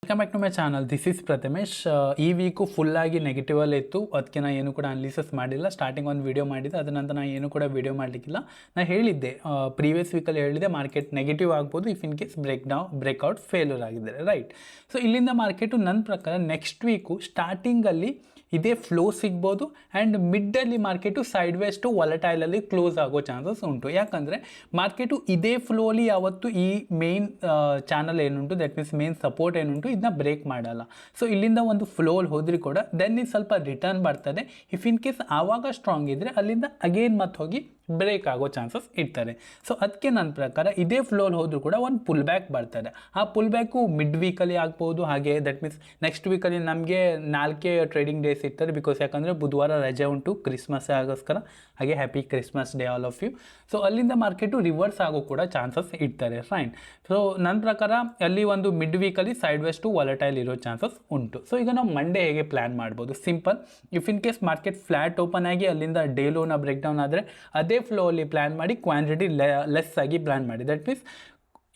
Welcome back to my channel. This is Prathamesh. ಈ week ಫುಲ್ಲಾಗಿ ನೆಗೆಟಿವಲ್ಲಿ ಇತ್ತು, ಅದಕ್ಕೆ ನಾನು ಏನು ಕೂಡ ಅನಾಲಿಸಿಸ್ ಮಾಡಿಲ್ಲ. ಸ್ಟಾರ್ಟಿಂಗ್ ಒಂದು ವೀಡಿಯೋ ಮಾಡಿದ್ದೆ, ಅದರ ನಂತರ ನಾನು ಏನು ಕೂಡ ವೀಡಿಯೋ ಮಾಡಲಿಕ್ಕಿಲ್ಲ. ನಾನು ಹೇಳಿದ್ದೆ ಪ್ರೀವಿಯಸ್ ವೀಕಲ್ಲಿ ಹೇಳಿದೆ ಮಾರ್ಕೆಟ್ ನೆಗೆಟಿವ್ ಆಗ್ಬೋದು if in case breakout failure ಆಗಿದ್ದಾರೆ, ರೈಟ್. ಸೊ ಇಲ್ಲಿಂದ ಮಾರ್ಕೆಟು ನನ್ನ ಪ್ರಕಾರ ನೆಕ್ಸ್ಟ್ ವೀಕು ಸ್ಟಾರ್ಟಿಂಗಲ್ಲಿ ಇದೇ ಫ್ಲೋ ಸಿಗ್ಬೋದು ಆ್ಯಂಡ್ ಮಿಡ್ಡಲ್ಲಿ ಮಾರ್ಕೆಟು ಸೈಡ್ ವೇಸ್ ಟು ವಾಲಟೈಲಲ್ಲಿ ಕ್ಲೋಸ್ ಆಗೋ ಚಾನ್ಸಸ್ ಉಂಟು. ಯಾಕಂದರೆ ಮಾರ್ಕೆಟು ಇದೇ ಫ್ಲೋಲಿ ಯಾವತ್ತು ಈ ಮೇನ್ ಚಾನಲ್ ಏನುಂಟು, ದಟ್ ಮೀನ್ಸ್ ಮೇನ್ ಸಪೋರ್ಟ್ ಏನುಂಟು ಇದನ್ನ ಬ್ರೇಕ್ ಮಾಡಲ್ಲ. ಸೊ ಇಲ್ಲಿಂದ ಒಂದು ಫ್ಲೋಲ್ಲಿ ಹೋದ್ರಿ ಕೂಡ ದೆನ್ ಇದು ಸ್ವಲ್ಪ ರಿಟರ್ನ್ ಬರ್ತದೆ. ಇಫ್ ಇನ್ ಕೇಸ್ ಆವಾಗ ಸ್ಟ್ರಾಂಗ್ ಇದ್ದರೆ ಅಲ್ಲಿಂದ ಅಗೇನ್ ಮತ್ತೆ ಹೋಗಿ ಬ್ರೇಕ್ ಆಗೋ ಚಾನ್ಸಸ್ ಇರ್ತಾರೆ. ಸೊ ಅದಕ್ಕೆ ನನ್ನ ಪ್ರಕಾರ ಇದೇ ಫ್ಲೋಲ್ಲಿ ಹೋದರೂ ಕೂಡ ಒಂದು ಪುಲ್ ಬ್ಯಾಕ್ ಬರ್ತಾರೆ. ಆ ಪುಲ್ ಬ್ಯಾಕು ಮಿಡ್ ವೀಕಲ್ಲಿ ಆಗ್ಬೋದು. ಹಾಗೆ ದಟ್ ಮೀನ್ಸ್ ನೆಕ್ಸ್ಟ್ ವೀಕಲ್ಲಿ ನಮಗೆ 4 ಟ್ರೇಡಿಂಗ್ ಡೇಸ್ ಇರ್ತಾರೆ, ಬಿಕಾಸ್ ಯಾಕಂದರೆ ಬುಧವಾರ ರಜೆ ಉಂಟು ಕ್ರಿಸ್ಮಸ್ ಆಗೋಸ್ಕರ. ಹಾಗೆ happy Christmas day all of you. So ಅಲ್ಲಿಂದ ಮಾರ್ಕೆಟು ರಿವರ್ಸ್ ಆಗೋ ಕೂಡ ಚಾನ್ಸಸ್ ಇರ್ತಾರೆ, ಫೈನ್. ಸೊ ನನ್ನ ಪ್ರಕಾರ ಅಲ್ಲಿ ಒಂದು ಮಿಡ್ ವೀಕಲ್ಲಿ ಸೈಡ್ ವೇಸ್ ಟು ವಾಲಟೈಲ್ ಇರೋ ಚಾನ್ಸಸ್ ಉಂಟು. ಸೊ ಈಗ ನಾವು ಮಂಡೇ ಹೇಗೆ ಪ್ಲ್ಯಾನ್ ಮಾಡ್ಬೋದು? Simple. If in case market flat open ಆಗಿ ಅಲ್ಲಿಂದ ಡೇ ಲೋನ ಬ್ರೇಕ್ ಡೌನ್ ಆದರೆ ಅದೇ ಫ್ಲೋ ಅಲ್ಲಿ ಪ್ಲ್ಯಾನ್ ಮಾಡಿ, ಕ್ವಾಂಟಿಟಿ ಲೆಸ್ ಆಗಿ ಪ್ಲ್ಯಾನ್ ಮಾಡಿ. That means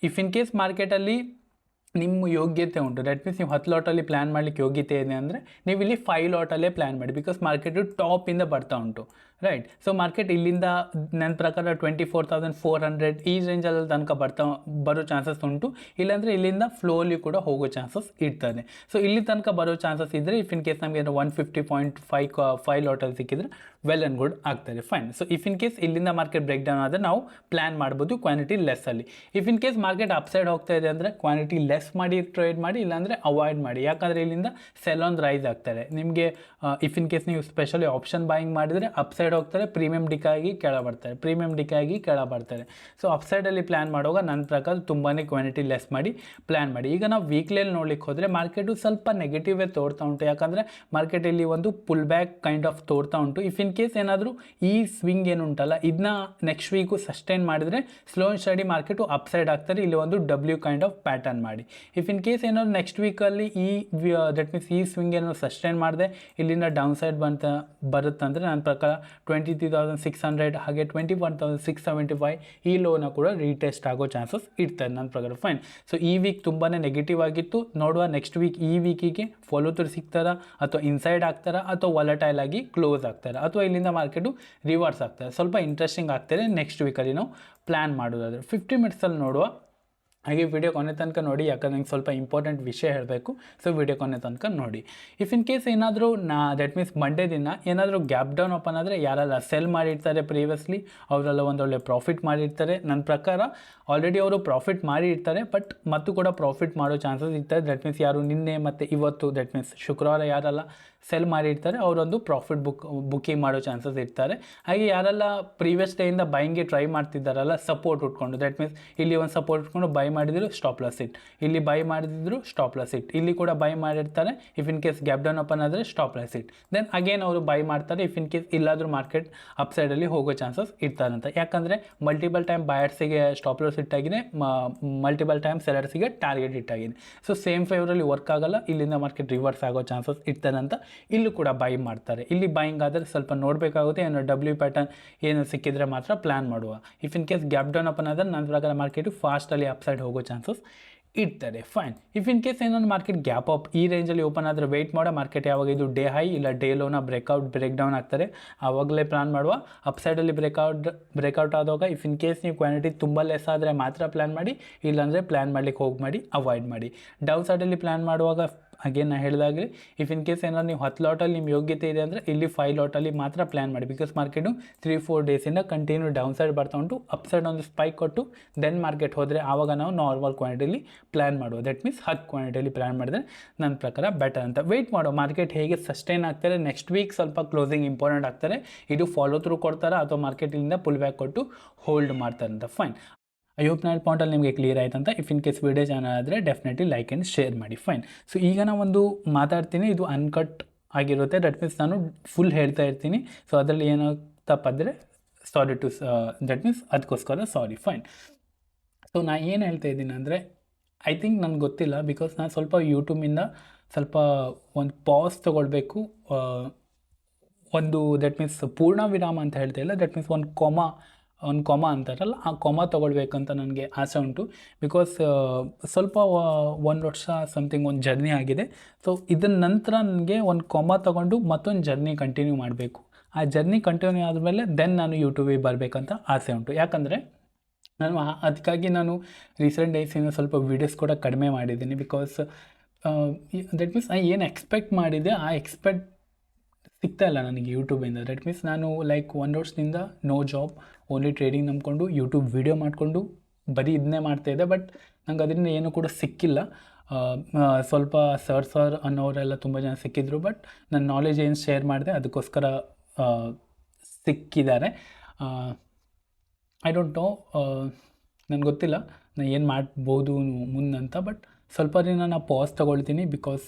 if in case ಮಾರ್ಕೆಟಲ್ಲಿ ನಿಮ್ಮ ಯೋಗ್ಯತೆ ಉಂಟು, ದಟ್ ಮೀನ್ಸ್ ನೀವು 10 ಲಾಟಲ್ಲಿ ಪ್ಲ್ಯಾನ್ ಮಾಡಲಿಕ್ಕೆ ಯೋಗ್ಯತೆ ಇದೆ ಅಂದರೆ ನೀವು ಇಲ್ಲಿ 5 ಲಾಟಲ್ಲೇ ಪ್ಲ್ಯಾನ್ ಮಾಡಿ, ಬಿಕಾಸ್ ಮಾರ್ಕೆಟು ಟಾಪಿಂದ ಬರ್ತಾ ಉಂಟು, ರೈಟ್. ಸೊ ಮಾರ್ಕೆಟ್ ಇಲ್ಲಿಂದ ನನ್ನ ಪ್ರಕಾರ 24,400 ಈ ರೇಂಜಲ್ಲಿ ತನಕ ಬರೋ ಚಾನ್ಸಸ್ ಉಂಟು. ಇಲ್ಲಾಂದರೆ ಇಲ್ಲಿಂದ ಫ್ಲೋಲಿ ಕೂಡ ಹೋಗೋ ಚಾನ್ಸಸ್ ಇರ್ತದೆ. ಸೊ ಇಲ್ಲಿ ತನಕ ಬರೋ ಚಾನ್ಸಸ್ ಇದ್ದರೆ ಇಫ್ ಇನ್ ಕೇಸ್ ನಮಗೆ 150.5 ಲಾಟಲ್ಲಿ ಸಿಕ್ಕಿದ್ರೆ ವೆಲ್ ಆ್ಯಂಡ್ ಗುಡ್ ಆಗ್ತದೆ, fine. So if in case ಇಲ್ಲಿಂದ ಮಾರ್ಕೆಟ್ ಬ್ರೇಕ್ ಡೌನ್ ಆದರೆ ನಾವು ಪ್ಲ್ಯಾನ್ ಮಾಡ್ಬೋದು ಕ್ವಾಂಟಿಟಿ ಲೆಸ್ಸಲ್ಲಿ. If in case market upside ಹೋಗ್ತಾ ಇದೆ ಅಂದರೆ ಕ್ವಾಂಟಿಟಿ ಲೆಸ್ ಮಾಡಿ ಟ್ರೇಡ್ ಮಾಡಿ, ಇಲ್ಲಾಂದರೆ ಅವಾಯ್ಡ್ ಮಾಡಿ. ಯಾಕಂದರೆ ಇಲ್ಲಿಂದ ಸೆಲ್ ಆನ್ ರೈಸ್ ಆಗ್ತಾರೆ ನಿಮಗೆ. ಇಫ್ ಇನ್ ಕೇಸ್ ನೀವು ಸ್ಪೆಷಲಿ ಆಪ್ಷನ್ ಬಾಯಿಂಗ್ ಮಾಡಿದರೆ ಅಪ್ಸೈಡ್ ಹೋಗ್ತಾರೆ, ಪ್ರೀಮಿಯಂ ಡಿಕಾಗಿ ಕೆಳ ಬರ್ತಾರೆ, ಪ್ರೀಮಿಯಂ ಡಿಕಾಗಿ ಕೆಳ ಬರ್ತಾರೆ. ಸೊ ಅಪ್ಸೈಡಲ್ಲಿ ಪ್ಲ್ಯಾನ್ ಮಾಡುವಾಗ ನನ್ನ ಪ್ರಕಾರ ತುಂಬಾ ಕ್ವಾಂಟಿಟಿ ಲೆಸ್ ಮಾಡಿ ಪ್ಲ್ಯಾನ್ ಮಾಡಿ. ಈಗ ನಾವು ವೀಕ್ಲಿಯಲ್ಲಿ ನೋಡ್ಲಿಕ್ಕೆ ಹೋದರೆ ಮಾರ್ಕೆಟು ಸ್ವಲ್ಪ ನೆಗೆಟಿವೇ ತೋರ್ತಾ ಉಂಟು. ಯಾಕಂದರೆ ಮಾರ್ಕೆಟಲ್ಲಿ ಒಂದು ಪುಲ್ ಬ್ಯಾಕ್ ಕೈಂಡ್ ಆಫ್ ತೋರ್ತಾ ಉಂಟು. ಇಫ್ ಇನ್ ಕೇಸ್ ಏನಾದರೂ ಈ ಸ್ವಿಂಗ್ ಏನುಂಟಲ್ಲ ಇದನ್ನ ನೆಕ್ಸ್ಟ್ ವೀಕು ಸಸ್ಟೈನ್ ಮಾಡಿದರೆ slow and study market upside ಆಗ್ತಾರೆ. ಇಲ್ಲಿ ಒಂದು ಡಬ್ಲ್ಯೂ ಕೈಂಡ್ ಆಫ್ ಪ್ಯಾಟರ್ನ್ ಮಾಡಿ. ಇಫ್ ಇನ್ ಕೇಸ್ ಏನಾದ್ರು ನೆಕ್ಸ್ಟ್ ವೀಕಲ್ಲಿ ದಟ್ ಮೀನ್ಸ್ ಈ ಸ್ವಿಂಗ್ ಏನಾದ್ರು ಸಸ್ಟೈನ್ ಮಾಡಿದೆ ಇಲ್ಲಿಂದ ಡೌನ್ ಸೈಡ್ ಬರುತ್ತಂದರೆ ನನ್ನ ಪ್ರಕಾರ 23,600 ಹಾಗೆ 21,675 ಈ ಲೋನ ಕೂಡ ರೀಟೆಸ್ಟ್ ಆಗೋ ಚಾನ್ಸಸ್ ಇರ್ತದೆ ನನ್ನ ಪ್ರಕಾರ, ಫೈನ್. ಸೊ ಈ ವೀಕ್ ತುಂಬಾ ನೆಗೆಟಿವ್ ಆಗಿತ್ತು. ನೋಡುವ ನೆಕ್ಸ್ಟ್ ವೀಕ್ ಈ ವೀಕಿಗೆ ಫಾಲೋ ಥ್ರೂ ಸಿಗ್ತಾರಾ, ಅಥವಾ ಇನ್ಸೈಡ್ ಆಗ್ತಾರಾ, ಅಥವಾ ವಾಲಟೈಲ್ ಆಗಿ ಕ್ಲೋಸ್ ಆಗ್ತಾರೆ, ಅಥವಾ ಇಲ್ಲಿಂದ ಮಾರ್ಕೆಟು ರಿವರ್ಸ್ ಆಗ್ತಾರೆ. ಸ್ವಲ್ಪ ಇಂಟ್ರೆಸ್ಟಿಂಗ್ ಆಗ್ತದೆ ನೆಕ್ಸ್ಟ್ ವೀಕಲ್ಲಿ ನಾವು ಪ್ಲ್ಯಾನ್ ಮಾಡೋದಾದರೆ. 50 ಮಿನಿಟ್ಸಲ್ಲಿ ನೋಡುವ. ಹಾಗೆ ವಿಡಿಯೋ ಕೊನೆ ತನಕ ನೋಡಿ, ಯಾಕಂದ್ರೆ ನಂಗೆ ಸ್ವಲ್ಪ ಇಂಪಾರ್ಟೆಂಟ್ ವಿಷಯ ಹೇಳಬೇಕು. ಸೊ ವಿಡಿಯೋ ಕೊನೆ ತನಕ ನೋಡಿ. ಇಫ್ ಇನ್ ಕೇಸ್ ಏನಾದರೂ ದಟ್ ಮೀನ್ಸ್ ಮಂಡೇ ದಿನ ಏನಾದರೂ ಗ್ಯಾಪ್ ಡೌನ್ ಓಪನ್ ಆದರೆ ಯಾರೆಲ್ಲ ಸೆಲ್ ಮಾಡಿರ್ತಾರೆ ಪ್ರೀವಿಯಸ್ಲಿ ಅವರೆಲ್ಲ ಒಂದೊಳ್ಳೆ ಪ್ರಾಫಿಟ್ ಮಾಡಿರ್ತಾರೆ. ನನ್ನ ಪ್ರಕಾರ ಆಲ್ರೆಡಿ ಅವರು ಪ್ರಾಫಿಟ್ ಮಾಡಿರ್ತಾರೆ, ಬಟ್ ಮತ್ತು ಕೂಡ ಪ್ರಾಫಿಟ್ ಮಾಡೋ ಚಾನ್ಸಸ್ ಇರ್ತದೆ. ದಟ್ ಮೀನ್ಸ್ ಯಾರು ನಿನ್ನೆ ಮತ್ತು ಇವತ್ತು ದಟ್ ಮೀನ್ಸ್ ಶುಕ್ರವಾರ ಯಾರೆಲ್ಲ ಸೆಲ್ ಮಾಡಿರ್ತಾರೆ ಅವರೊಂದು ಪ್ರಾಫಿಟ್ ಬುಕ್ಕಿಂಗ್ ಮಾಡೋ ಚಾನ್ಸಸ್ ಇರ್ತಾರೆ. ಹಾಗೆ ಯಾರೆಲ್ಲ ಪ್ರೀವಿಯಸ್ ಡೇಯಿಂದ ಬೈಂಗ್ಗೆ ಟ್ರೈ ಮಾಡ್ತಿದ್ದಾರಲ್ಲ ಸಪೋರ್ಟ್ ಉಟ್ಕೊಂಡು, ದಟ್ ಮೀನ್ಸ್ ಇಲ್ಲಿ ಒಂದು ಸಪೋರ್ಟ್ ಉಟ್ಕೊಂಡು ಬೈ ಮಾಡಿದ್ರು ಸ್ಟಾಪ್ ಲಾಸ್ ಇಟ್, ಇಲ್ಲಿ ಬೈ ಮಾಡಿದ್ರು ಸ್ಟಾಪ್ ಲಾಸ್ ಇಟ್, ಇಲ್ಲಿ ಕೂಡ ಬೈ ಮಾಡಿರ್ತಾರೆ. If in case gap down open ಆದರೆ stop loss hit, then again ಅವರು ಬೈ ಮಾಡ್ತಾರೆ. ಇಫ್ ಇನ್ ಕೇಸ್ ಇಲ್ಲಾದರೂ ಮಾರ್ಕೆಟ್ ಅಪ್ಸೈಡಲ್ಲಿ ಹೋಗೋ ಚಾನ್ಸಸ್ ಇರ್ತಾರಂತ. ಯಾಕಂದರೆ ಮಲ್ಟಿಪಲ್ ಟೈಮ್ ಬಯರ್ಸಿಗೆ ಸ್ಟಾಪ್ ಲಾಸ್ ಇಟ್ಟಾಗಿದೆ, ಮಲ್ಟಿಪಲ್ ಟೈಮ್ ಸೆಲರ್ಸಿಗೆ ಟಾರ್ಗೆಟ್ ಇಟ್ಟಾಗಿದೆ. ಸೊ ಸೇಮ್ ಫೇವರಲ್ಲಿ ವರ್ಕ್ ಆಗಲ್ಲ, ಇಲ್ಲಿಂದ ಮಾರ್ಕೆಟ್ ರಿವರ್ಸ್ ಆಗೋ ಚಾನ್ಸಸ್ ಇರ್ತಾರಂತ. ಇಲ್ಲೂ ಕೂಡ ಬೈ ಮಾಡ್ತಾರೆ. ಇಲ್ಲಿ ಬೈಯಿಂಗ್ ಆದರೆ ಸ್ವಲ್ಪ ನೋಡಬೇಕಾಗುತ್ತೆ, ಏನೋ ಡಬ್ಲ್ಯೂ ಪ್ಯಾಟರ್ನ್ ಏನು ಸಿಕ್ಕಿದ್ರೆ ಮಾತ್ರ ಪ್ಲ್ಯಾನ್ ಮಾಡುವ. If in case gap down open ಆದರೆ ನನ್ನ ಪ್ರಕಾರ ಮಾರ್ಕೆಟು ಫಾಸ್ಟಲ್ಲಿ ಅಪ್ಸೈಡ್ ಹೋಗೋ ಚಾನ್ಸಸ್ ಇರ್ತದೆ, ಫೈನ್. ಇಫ್ ಇನ್ ಕೇಸ್ ಏನೊಂದು ಮಾರ್ಕೆಟ್ ಗ್ಯಾಪ್ ಅಪ್ ಈ ರೇಂಜಲ್ಲಿ ಓಪನ್ ಆದರೆ ವೆಯ್ಟ್ ಮಾಡೋ. ಮಾರ್ಕೆಟ್ ಯಾವಾಗ ಇದು ಡೇ ಹೈ ಇಲ್ಲ ಡೇ ಲೋನ ಬ್ರೇಕ್ ಡೌನ್ ಆಗ್ತಾರೆ ಆವಾಗಲೇ ಪ್ಲ್ಯಾನ್ ಮಾಡುವ. ಅಪ್ಸೈಡಲ್ಲಿ ಬ್ರೇಕ್ಔಟ್ ಆದಾಗ ಇಫ್ ಇನ್ ಕೇಸ್ ನೀವು ಕ್ವಾಂಟಿಟಿ ತುಂಬ ಲೆಸ್ ಆದರೆ ಮಾತ್ರ ಪ್ಲ್ಯಾನ್ ಮಾಡಿ, ಇಲ್ಲಾಂದರೆ ಪ್ಲ್ಯಾನ್ ಮಾಡಲಿಕ್ಕೆ ಹೋಗಿ ಅವಾಯ್ಡ್ ಮಾಡಿ. ಡೌನ್ ಸೈಡಲ್ಲಿ ಪ್ಲ್ಯಾನ್ ಮಾಡುವಾಗ ಹಾಗೇನು ನಾನು ಹೇಳಿದಾಗಲಿ ಇಫ್ ಇನ್ ಕೇಸ್ ಏನಾದ್ರು ನೀವು 10 ಲಾಟಲ್ಲಿ ನಿಮ್ಮ ಯೋಗ್ಯತೆ ಇದೆ ಅಂದರೆ ಇಲ್ಲಿ 5 ಲಾಟಲ್ಲಿ ಮಾತ್ರ ಪ್ಲ್ಯಾನ್ ಮಾಡಿ. ಬಿಕಾಸ್ ಮಾರ್ಕೆಟು 3-4 ಡೇಸಿಂದ ಕಂಟಿನ್ಯೂ ಡೌನ್ ಸೈಡ್ ಬರ್ತಾ ಉಂಟು. ಅಪ್ ಸೈಡ್ ಒಂದು ಸ್ಪೈಕ್ ಕೊಟ್ಟು ದೆನ್ ಮಾರ್ಕೆಟ್ ಹೋದರೆ ಆವಾಗ ನಾವು ನಾರ್ಮಲ್ ಕ್ವಾಂಟಿಟಿಲಿ ಪ್ಲ್ಯಾನ್ ಮಾಡುವ. ದಟ್ ಮೀನ್ಸ್ 10 ಕ್ವಾಂಟಿಟಿಲಿ ಪ್ಲ್ಯಾನ್ ಮಾಡಿದ್ರೆ ನನ್ನ ಪ್ರಕಾರ ಬೆಟರ್ ಅಂತ. ವೆಯ್ಟ್ ಮಾಡೋ ಮಾರ್ಕೆಟ್ ಹೇಗೆ ಸಸ್ಟೈನ್ ಆಗ್ತಾರೆ. ನೆಕ್ಸ್ಟ್ ವೀಕ್ ಸ್ವಲ್ಪ ಕ್ಲೋಸಿಂಗ್ ಇಂಪಾರ್ಟೆಂಟ್ ಆಗ್ತಾರೆ. ಇದು ಫಾಲೋ ಥ್ರೂ ಕೊಡ್ತಾರೆ ಅಥವಾ ಮಾರ್ಕೆಟಿಂದ ಪುಲ್ ಬ್ಯಾಕ್ ಕೊಟ್ಟು ಹೋಲ್ಡ್ ಮಾಡ್ತಾರೆ ಅಂತ, ಫೈನ್. ಐ ಹೋಪ್ ನಾನು ಪಾಯಿಂಟಲ್ಲಿ ನಿಮಗೆ ಕ್ಲಿಯರ್ ಆಯ್ತು ಅಂತ. If in case video channel ಆದರೆ ಡೆಫಿನೆಟ್ಲಿ ಲೈಕ್ ಆ್ಯಂಡ್ ಶೇರ್ ಮಾಡಿ, ಫೈನ್. ಸೊ ಈಗ ನಾನು ಒಂದು ಮಾತಾಡ್ತೀನಿ, ಇದು ಅನ್ಕಟ್ ಆಗಿರುತ್ತೆ. ದಟ್ ಮೀನ್ಸ್ ನಾನು ಫುಲ್ ಹೇಳ್ತಾ ಇರ್ತೀನಿ. ಸೊ ಅದರಲ್ಲಿ ಏನೋ ತಪ್ಪಾದರೆ ಸಾರಿ ಟು ದಟ್ ಮೀನ್ಸ್ ಅದಕ್ಕೋಸ್ಕರ ಸಾರಿ, ಫೈನ್. ಸೊ ನಾನು ಏನು ಹೇಳ್ತಾ ಇದ್ದೀನಿ ಅಂದರೆ ಐ ಥಿಂಕ್ ನನಗೆ ಗೊತ್ತಿಲ್ಲ, ಬಿಕಾಸ್ ನಾನು ಸ್ವಲ್ಪ ಯೂಟ್ಯೂಬಿಂದ ಸ್ವಲ್ಪ ಒಂದು ಪಾಸ್ ತೊಗೊಳ್ಬೇಕು. ಒಂದು ದಟ್ ಮೀನ್ಸ್ ಪೂರ್ಣ ವಿರಾಮ ಅಂತ ಹೇಳ್ತಾ ಇಲ್ಲ, ದಟ್ ಮೀನ್ಸ್ ಒಂದು ಕೊಮ ಒಂದು ಕೊಮ ಅಂತಾರಲ್ಲ, ಆ ಕೊಮ ತೊಗೊಳ್ಬೇಕಂತ ನನಗೆ ಆಸೆ ಉಂಟು. ಬಿಕಾಸ್ ಸ್ವಲ್ಪ 1 ವರ್ಷ ಸಮಥಿಂಗ್ ಒಂದು ಜರ್ನಿ ಆಗಿದೆ. ಸೊ ಇದರ ನಂತರ ನನಗೆ ಒಂದು ಕೊಮ ತೊಗೊಂಡು ಮತ್ತೊಂದು ಜರ್ನಿ ಕಂಟಿನ್ಯೂ ಮಾಡಬೇಕು. ಆ ಜರ್ನಿ ಕಂಟಿನ್ಯೂ ಆದಮೇಲೆ ದೆನ್ ನಾನು ಯೂಟ್ಯೂಬಿಗೆ ಬರಬೇಕಂತ ಆಸೆ ಉಂಟು. ಯಾಕಂದರೆ ಅದಕ್ಕಾಗಿ ನಾನು ರೀಸೆಂಟ್ ಡೇಸಿಂದ ಸ್ವಲ್ಪ ವೀಡಿಯೋಸ್ ಕೂಡ ಕಡಿಮೆ ಮಾಡಿದ್ದೀನಿ. ಬಿಕಾಸ್ ದಟ್ ಮೀನ್ಸ್ ಏನು ಎಕ್ಸ್ಪೆಕ್ಟ್ ಮಾಡಿದೆ ಆ ಎಕ್ಸ್ಪೆಕ್ಟ್ ಸಿಗ್ತಾ ಇಲ್ಲ ನನಗೆ ಯೂಟ್ಯೂಬಿಂದ. ದಟ್ ಮೀನ್ಸ್ ನಾನು ಲೈಕ್ 1 ವರ್ಷದಿಂದ ನೋ ಜಾಬ್, ಓನ್ಲಿ ಟ್ರೇಡಿಂಗ್ ನಂಬ್ಕೊಂಡು ಯೂಟ್ಯೂಬ್ ವೀಡಿಯೋ ಮಾಡಿಕೊಂಡು ಬರೀ ಇದನ್ನೇ ಮಾಡ್ತಾಯಿದ್ದೆ. ಬಟ್ ನಂಗೆ ಅದರಿಂದ ಏನೂ ಕೂಡ ಸಿಕ್ಕಿಲ್ಲ. ಸ್ವಲ್ಪ ಸರ್ ಅನ್ನೋರೆಲ್ಲ ತುಂಬ ಜನ ಸಿಕ್ಕಿದ್ರು, ಬಟ್ ನನ್ನ ನಾಲೆಜ್ ಏನು ಶೇರ್ ಮಾಡಿದೆ ಅದಕ್ಕೋಸ್ಕರ ಸಿಕ್ಕಿದ್ದಾರೆ. ಐ ಡೋಂಟ್ ನೋ, ನನಗೆ ಗೊತ್ತಿಲ್ಲ ನಾನು ಏನು ಮಾಡ್ಬೋದು ಮುಂದಂತ. ಬಟ್ ಸ್ವಲ್ಪ ದಿನ ನಾನು ಪಾಸ್ ತೊಗೊಳ್ತೀನಿ. ಬಿಕಾಸ್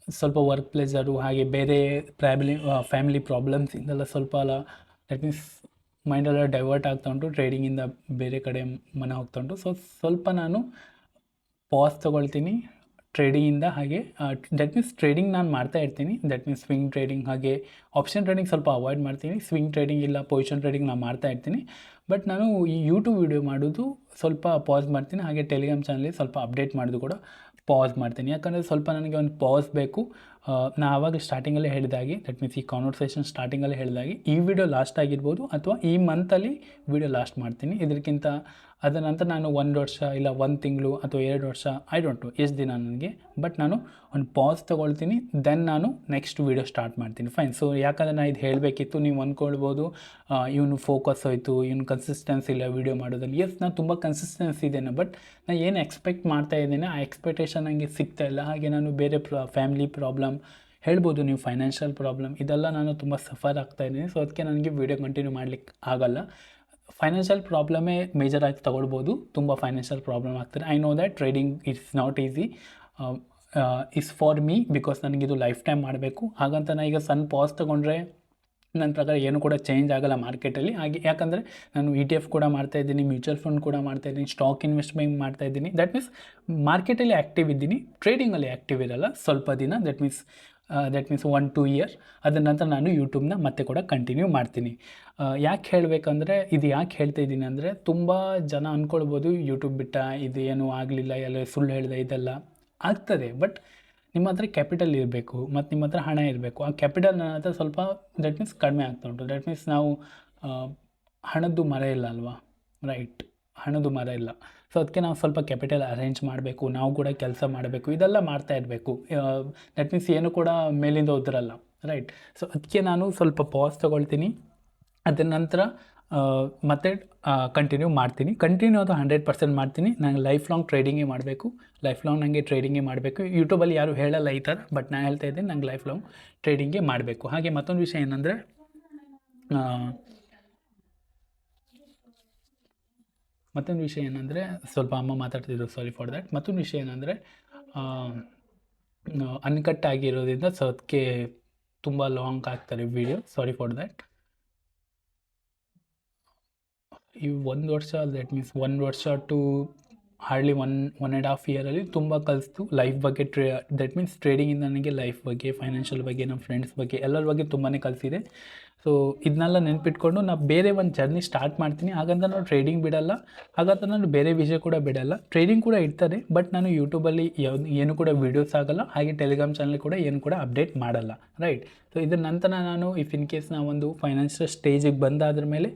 ಸ್ವಲ್ಪ ವರ್ಕ್ ಪ್ಲೇಸರು ಹಾಗೆ ಬೇರೆ ಫ್ಯಾಮಿಲಿ ಪ್ರಾಬ್ಲಮ್ಸಿಂದೆಲ್ಲ ಸ್ವಲ್ಪ ದಟ್ ಮೀನ್ಸ್ ಮೈಂಡೆಲ್ಲ ಡೈವರ್ಟ್ ಆಗ್ತಾ ಉಂಟು, ಟ್ರೇಡಿಂಗಿಂದ ಬೇರೆ ಕಡೆ ಮನೆ ಹೋಗ್ತಾ ಉಂಟು. ಸೊ ಸ್ವಲ್ಪ ನಾನು ಪಾಸ್ ತೊಗೊಳ್ತೀನಿ ಟ್ರೇಡಿಂಗಿಂದ. ಹಾಗೆ ದಟ್ ಮೀನ್ಸ್ ಟ್ರೇಡಿಂಗ್ ನಾನು ಮಾಡ್ತಾ ಇರ್ತೀನಿ. ದಟ್ ಮೀನ್ಸ್ ಸ್ವಿಂಗ್ ಟ್ರೇಡಿಂಗ್ ಹಾಗೆ ಆಪ್ಷನ್ ಟ್ರೇಡಿಂಗ್ ಸ್ವಲ್ಪ ಅವಾಯ್ಡ್ ಮಾಡ್ತೀನಿ. ಸ್ವಿಂಗ್ ಟ್ರೇಡಿಂಗ್ ಇಲ್ಲ ಪೊಸಿಷನ್ ಟ್ರೇಡಿಂಗ್ ನಾನು ಮಾಡ್ತಾ ಇರ್ತೀನಿ. ಬಟ್ ನಾನು ಈ ಯೂಟ್ಯೂಬ್ ವೀಡಿಯೋ ಮಾಡೋದು ಸ್ವಲ್ಪ ಪಾಸ್ ಮಾಡ್ತೀನಿ. ಹಾಗೆ ಟೆಲಿಗ್ರಾಮ್ ಚಾನಲಲ್ಲಿ ಸ್ವಲ್ಪ ಅಪ್ಡೇಟ್ ಮಾಡೋದು ಕೂಡ ಪಾಸ್ ಮಾಡ್ತೀನಿ. ಯಾಕಂದರೆ ಸ್ವಲ್ಪ ನನಗೆ ಒಂದು ಪಾಸ್ ಬೇಕು. ನಾನು ಆವಾಗ ಸ್ಟಾರ್ಟಿಂಗಲ್ಲೇ ಹೇಳಿದಾಗೆ, ದಟ್ ಮೀನ್ಸ್ ಈ ಕಾನ್ವರ್ಸೇಷನ್ ಸ್ಟಾರ್ಟಿಂಗಲ್ಲೇ ಹೇಳಿದಾಗೆ ಈ ವಿಡಿಯೋ ಲಾಸ್ಟ್ ಆಗಿರ್ಬೋದು ಅಥವಾ ಈ ಮಂತಲ್ಲಿ ವಿಡಿಯೋ ಲಾಸ್ಟ್ ಮಾಡ್ತೀನಿ. ಇದಕ್ಕಿಂತ ಅದರ ನಂತರ ನಾನು 1 ವರ್ಷ ಇಲ್ಲ 1 ತಿಂಗಳು ಅಥವಾ 2 ವರ್ಷ, ಐ ಡೋಂಟ್ ನೋ ಎಷ್ಟು ದಿನ ನನಗೆ, ಬಟ್ ನಾನು ಒಂದು ಪಾಸ್ ತೊಗೊಳ್ತೀನಿ. ದೆನ್ ನಾನು ನೆಕ್ಸ್ಟ್ ವೀಡಿಯೋ ಸ್ಟಾರ್ಟ್ ಮಾಡ್ತೀನಿ. ಫೈನ್. ಸೊ ಯಾಕಂದರೆ ನಾನು ಇದು ಹೇಳಬೇಕಿತ್ತು. ನೀವು ಅಂದ್ಕೊಳ್ಬೋದು ಇವನು ಫೋಕಸ್ ಹೋಯಿತು, ಇವನು ಕನ್ಸಿಸ್ಟೆನ್ಸಿ ಇಲ್ಲ ವೀಡಿಯೋ ಮಾಡೋದಲ್ಲಿ. ಎಸ್, ನಾನು ತುಂಬ ಕನ್ಸಿಸ್ಟೆನ್ಸಿ ಇದ್ದೇನೆ. ಬಟ್ ನಾನು ಏನು ಎಕ್ಸ್ಪೆಕ್ಟ್ ಮಾಡ್ತಾ ಇದ್ದೇನೆ ಆ ಎಕ್ಸ್ಪೆಕ್ಟೇಷನ್ ನನಗೆ ಸಿಗ್ತಾ ಇಲ್ಲ. ಹಾಗೆ ನಾನು ಬೇರೆ ಫ್ಯಾಮಿಲಿ ಪ್ರಾಬ್ಲಮ್ ಹೇಳ್ಬೋದು, ನೀವು ಫೈನಾನ್ಷಿಯಲ್ ಪ್ರಾಬ್ಲಮ್, ಇದೆಲ್ಲ ನಾನು ತುಂಬ ಸಫರ್ ಆಗ್ತಾಯಿದ್ದೀನಿ. ಸೊ ಅದಕ್ಕೆ ನನಗೆ ವೀಡಿಯೋ ಕಂಟಿನ್ಯೂ ಮಾಡಲಿಕ್ಕೆ ಆಗಲ್ಲ. ಫೈನಾನ್ಷಿಯಲ್ ಪ್ರಾಬ್ಲಮೇ ಮೇಜರಾಗಿ ತೊಗೊಳ್ಬೋದು. ತುಂಬ ಫೈನಾನ್ಷಿಯಲ್ ಪ್ರಾಬ್ಲಮ್ ಆಗ್ತದೆ. I know that trading it's not easy, is for me. Because ನನಗಿದು ಲೈಫ್ ಟೈಮ್ ಮಾಡಬೇಕು. ಹಾಗಂತ ನಾನು ಈಗ ಸಣ್ಣ ಪಾಸ್ ತೊಗೊಂಡ್ರೆ ನನ್ನ ಪ್ರಕಾರ ಏನೂ ಕೂಡ ಚೇಂಜ್ ಆಗೋಲ್ಲ ಮಾರ್ಕೆಟಲ್ಲಿ. ಹಾಗೆ ಯಾಕಂದರೆ ನಾನು ETF ಕೂಡ ಮಾಡ್ತಾಯಿದ್ದೀನಿ, ಮ್ಯೂಚುವಲ್ ಫಂಡ್ ಕೂಡ ಮಾಡ್ತಾಯಿದ್ದೀನಿ, ಸ್ಟಾಕ್ ಇನ್ವೆಸ್ಟ್ಮೆಂಟ್ ಮಾಡ್ತಾಯಿದ್ದೀನಿ. ದಟ್ ಮೀನ್ಸ್ ಮಾರ್ಕೆಟಲ್ಲಿ ಆ್ಯಕ್ಟಿವ್ ಇದ್ದೀನಿ, ಟ್ರೇಡಿಂಗಲ್ಲಿ ಆ್ಯಕ್ಟಿವ್ ಇರಲ್ಲ ಸ್ವಲ್ಪ ದಿನ. That means 1-2 year. ಅದರ ನಂತರ ನಾನು ಯೂಟ್ಯೂಬ್ನ ಮತ್ತೆ ಕೂಡ ಕಂಟಿನ್ಯೂ ಮಾಡ್ತೀನಿ. ಯಾಕೆ ಹೇಳಬೇಕಂದ್ರೆ, ಇದು ಯಾಕೆ ಹೇಳ್ತಾ ಇದ್ದೀನಿ ಅಂದರೆ, ತುಂಬ ಜನ ಅಂದ್ಕೊಳ್ಬೋದು ಯೂಟ್ಯೂಬ್ ಬಿಟ್ಟ ಇದು ಏನೂ ಆಗಲಿಲ್ಲ, ಎಲ್ಲ ಸುಳ್ಳು ಹೇಳಿದೆ, ಇದೆಲ್ಲ ಆಗ್ತದೆ. ಬಟ್ ನಿಮ್ಮ ಹತ್ರ ಕ್ಯಾಪಿಟಲ್ ಇರಬೇಕು ಮತ್ತು ನಿಮ್ಮ ಹತ್ರ ಹಣ ಇರಬೇಕು. ಆ ಕ್ಯಾಪಿಟಲ್ ನನ್ನ ಹತ್ರ ಸ್ವಲ್ಪ ದಟ್ ಮೀನ್ಸ್ ಕಡಿಮೆ ಆಗ್ತಾ ಉಂಟು. ದಟ್ ಮೀನ್ಸ್ ನಾವು ಹಣದ್ದು ಮರ ಇಲ್ಲ ಅಲ್ವಾ, ರೈಟ್, ಹಣದ್ದು ಮರ ಇಲ್ಲ. ಸೊ ಅದಕ್ಕೆ ನಾವು ಸ್ವಲ್ಪ ಕ್ಯಾಪಿಟಲ್ ಅರೇಂಜ್ ಮಾಡಬೇಕು, ನಾವು ಕೂಡ ಕೆಲಸ ಮಾಡಬೇಕು, ಇದೆಲ್ಲ ಮಾಡ್ತಾ ಇರಬೇಕು. ದಟ್ ಮೀನ್ಸ್ ಏನು ಕೂಡ ಮೇಲಿಂದ ಉದ್ರಲ್ಲ, ರೈಟ್. ಸೊ ಅದಕ್ಕೆ ನಾನು ಸ್ವಲ್ಪ ಪಾಸ್ ತೊಗೊಳ್ತೀನಿ. ಅದರ ನಂತರ ಮತ್ತೆ ಕಂಟಿನ್ಯೂ ಮಾಡ್ತೀನಿ. ಕಂಟಿನ್ಯೂ ಅದು 100% ಮಾಡ್ತೀನಿ. ನಾನು ಲೈಫ್ ಲಾಂಗ್ ಟ್ರೇಡಿಂಗೇ ಮಾಡಬೇಕು, ಲೈಫ್ ಲಾಂಗ್ ನನಗೆ ಟ್ರೇಡಿಂಗೇ ಮಾಡಬೇಕು. ಯೂಟ್ಯೂಬಲ್ಲಿ ಯಾರೂ ಹೇಳಲ್ಲ ಈ ಥರ, ಬಟ್ ನಾನು ಹೇಳ್ತಾ ಇದ್ದೀನಿ ನಂಗೆ ಲೈಫ್ ಲಾಂಗ್ ಟ್ರೇಡಿಂಗೇ ಮಾಡಬೇಕು. ಹಾಗೆ ಮತ್ತೊಂದು ವಿಷಯ ಏನಂದರೆ, ಸ್ವಲ್ಪ ಅಮ್ಮ ಮಾತಾಡ್ತಿದ್ರು, ಸಾರಿ ಫಾರ್ ದ್ಯಾಟ್. ಮತ್ತೊಂದು ವಿಷಯ ಏನಂದರೆ, ಅನ್ಕಟ್ ಆಗಿರೋದ್ರಿಂದ ಸೊ ಅದಕ್ಕೆ ತುಂಬ ಲಾಂಗ್ ಆಗ್ತಾರೆ ವೀಡಿಯೋ, ಸಾರಿ ಫಾರ್ ದ್ಯಾಟ್. ಈ 1 ವರ್ಷ, ದಟ್ ಮೀನ್ಸ್ 1 ವರ್ಷ ಟು ಹಾರ್ಡ್ಲಿ 1.5 ಇಯರಲ್ಲಿ ತುಂಬ ಕಲಿತು ಲೈಫ್ ಬಗ್ಗೆ. ದಟ್ ಮೀನ್ಸ್ ಟ್ರೇಡಿಂಗಿಂದ ನನಗೆ ಲೈಫ್ ಬಗ್ಗೆ, ಫೈನಾನ್ಷಿಯಲ್ ಬಗ್ಗೆ, ನಮ್ಮ ಫ್ರೆಂಡ್ಸ್ ಬಗ್ಗೆ, ಎಲ್ಲರ ಬಗ್ಗೆ ತುಂಬಾ ಕಲಿಸಿದೆ. ಸೊ ಇದನ್ನೆಲ್ಲ ನೆನ್ಪಿಟ್ಕೊಂಡು ನಾನು ಬೇರೆ ಒಂದು ಜರ್ನಿ ಸ್ಟಾರ್ಟ್ ಮಾಡ್ತೀನಿ. ಹಾಗಂತ ನಾನು ಟ್ರೇಡಿಂಗ್ ಬಿಡಲ್ಲ, ಹಾಗಂತ ನಾನು ಬೇರೆ ವಿಷಯ ಕೂಡ ಬಿಡಲ್ಲ. ಟ್ರೇಡಿಂಗ್ ಕೂಡ ಇರ್ತದೆ, ಬಟ್ ನಾನು ಯೂಟ್ಯೂಬಲ್ಲಿ ಏನು ಕೂಡ ವೀಡಿಯೋಸ್ ಆಗಲ್ಲ. ಹಾಗೆ ಟೆಲಿಗ್ರಾಮ್ ಚಾನಲ್ ಕೂಡ ಏನು ಕೂಡ ಅಪ್ಡೇಟ್ ಮಾಡಲ್ಲ, ರೈಟ್. ಸೊ ಇದರ ನಂತರ ನಾನು ಇಫ್ ಇನ್ ಕೇಸ್ ನಾವು ಒಂದು ಫೈನಾನ್ಷಿಯಲ್ ಸ್ಟೇಜಿಗೆ ಬಂದಾದ್ರ ಮೇಲೆ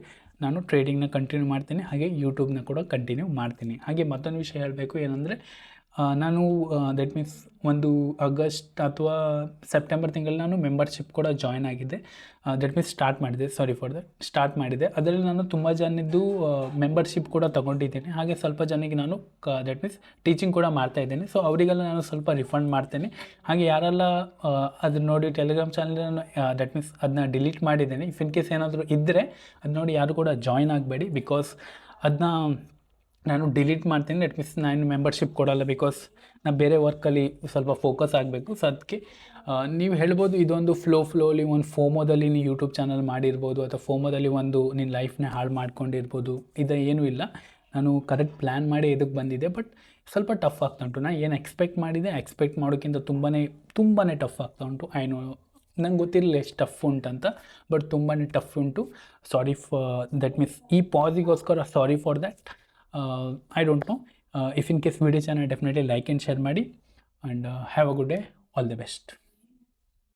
ನಾನು ಟ್ರೇಡಿಂಗ್ನ ಕಂಟಿನ್ಯೂ ಮಾಡ್ತೀನಿ, ಹಾಗೆ ಯೂಟ್ಯೂಬ್ನ ಕೂಡ ಕಂಟಿನ್ಯೂ ಮಾಡ್ತೀನಿ. ಹಾಗೆ ಮತ್ತೊಂದು ವಿಷಯ ಹೇಳಬೇಕು ಏನಂದರೆ, ನಾನು ದಟ್ ಮೀನ್ಸ್ ಒಂದು ಆಗಸ್ಟ್ ಅಥವಾ ಸೆಪ್ಟೆಂಬರ್ ತಿಂಗಳಲ್ಲಿ ನಾನು ಮೆಂಬರ್ಶಿಪ್ ಕೂಡ ಜಾಯ್ನ್ ಆಗಿದ್ದೆ. ದಟ್ ಮೀನ್ಸ್ ಸ್ಟಾರ್ಟ್ ಮಾಡಿದೆ. ಅದರಲ್ಲಿ ನಾನು ತುಂಬ ಜನದ್ದು ಮೆಂಬರ್ಶಿಪ್ ಕೂಡ ತೊಗೊಂಡಿದ್ದೇನೆ. ಹಾಗೆ ಸ್ವಲ್ಪ ಜನಕ್ಕೆ ನಾನು ದಟ್ ಮೀನ್ಸ್ ಟೀಚಿಂಗ್ ಕೂಡ ಮಾಡ್ತಾಯಿದ್ದೇನೆ. ಸೊ ಅವರಿಗೆಲ್ಲ ನಾನು ಸ್ವಲ್ಪ ರಿಫಂಡ್ ಮಾಡ್ತೇನೆ. ಹಾಗೆ ಯಾರೆಲ್ಲ ಅದನ್ನ ನೋಡಿ ಟೆಲಿಗ್ರಾಮ್ ಚಾನಲ್ ನಾನು ದಟ್ ಮೀನ್ಸ್ ಅದನ್ನ ಡಿಲೀಟ್ ಮಾಡಿದ್ದೇನೆ. ಇಫ್ ಇನ್ ಕೇಸ್ ಏನಾದರೂ ಇದ್ದರೆ ಅದು ನೋಡಿ ಯಾರು ಕೂಡ ಜಾಯ್ನ್ ಆಗಬೇಡಿ. ಬಿಕಾಸ್ ಅದನ್ನ ನಾನು ಡಿಲೀಟ್ ಮಾಡ್ತೀನಿ. ದಟ್ ಮೀನ್ಸ್ ನಾನು ಮೆಂಬರ್ಶಿಪ್ ಕೊಡೋಲ್ಲ, ಬಿಕಾಸ್ ನಾನು ಬೇರೆ ವರ್ಕಲ್ಲಿ ಸ್ವಲ್ಪ ಫೋಕಸ್ ಆಗಬೇಕು. ಸೊ ಅದಕ್ಕೆ ನೀವು ಹೇಳ್ಬೋದು ಇದೊಂದು ಫ್ಲೋಲಿ ಒಂದು ಫೋಮೋದಲ್ಲಿ ನೀವು ಯೂಟ್ಯೂಬ್ ಚಾನಲ್ ಮಾಡಿರ್ಬೋದು, ಅಥವಾ ಫೋಮೋದಲ್ಲಿ ಒಂದು ನಿನ್ನ ಲೈಫ್ನ ಹಾಳು ಮಾಡ್ಕೊಂಡಿರ್ಬೋದು. ಇದು ಏನೂ ಇಲ್ಲ, ನಾನು ಕರೆಕ್ಟ್ ಪ್ಲ್ಯಾನ್ ಮಾಡಿ ಇದಕ್ಕೆ ಬಂದಿದ್ದೆ. ಬಟ್ ಸ್ವಲ್ಪ ಟಫ್ ಆಗ್ತಾ ಉಂಟು. ನಾನು ಏನು ಎಕ್ಸ್ಪೆಕ್ಟ್ ಮಾಡೋಕ್ಕಿಂತ ತುಂಬಾ ಟಫ್ ಆಗ್ತಾ ಉಂಟು. ಐ ನೋ ನಂಗೆ ಗೊತ್ತಿರಲಿಲ್ಲ ಎಷ್ಟು ಟಫ್ ಉಂಟಂತ, ಬಟ್ ತುಂಬಾ ಟಫ್ ಉಂಟು. ಸಾರಿ ದಟ್ ಮೀನ್ಸ್ ಈ ಪಾಸಿಗೋಸ್ಕರ sorry for that. I don't know. If in case video channel definitely like and share ಮಾಡಿ. And have a good day. All the best.